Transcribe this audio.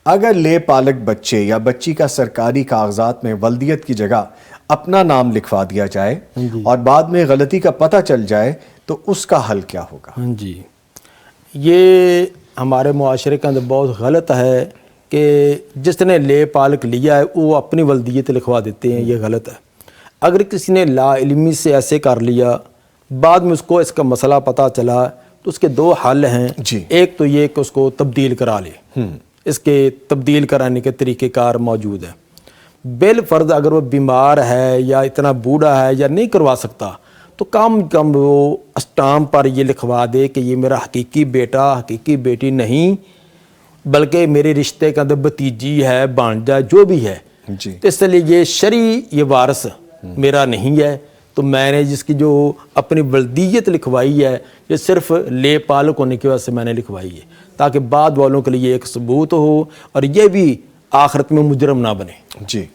اگر لے پالک بچے یا بچی کا سرکاری کاغذات میں ولدیت کی جگہ اپنا نام لکھوا دیا جائے اور بعد میں غلطی کا پتہ چل جائے تو اس کا حل کیا ہوگا؟ جی، یہ ہمارے معاشرے کے اندر بہت غلط ہے کہ جس نے لے پالک لیا ہے وہ اپنی ولدیت لکھوا دیتے ہیں، یہ غلط ہے۔ اگر کسی نے لا علمی سے ایسے کر لیا، بعد میں اس کا مسئلہ پتہ چلا، تو اس کے دو حل ہیں۔ ایک تو یہ کہ اس کو تبدیل کرا لے، اس کے تبدیل کرانے کے طریقہ کار موجود ہیں۔ بالفرض اگر وہ بیمار ہے یا اتنا بوڑھا ہے یا نہیں کروا سکتا تو کم کم وہ اسٹامپ پر یہ لکھوا دے کہ یہ میرا حقیقی بیٹا حقیقی بیٹی نہیں بلکہ میرے رشتے کے اندر بھتیجی ہے، بھانجا جو بھی ہے، تو اس لیے یہ شرعی یہ وارث میرا نہیں ہے، تو میں نے جس کی جو اپنی ولدیت لکھوائی ہے یہ صرف لے پالک ہونے کی وجہ سے میں نے لکھوائی ہے، تاکہ بعد والوں کے لیے ایک ثبوت ہو اور یہ بھی آخرت میں مجرم نہ بنے۔ جی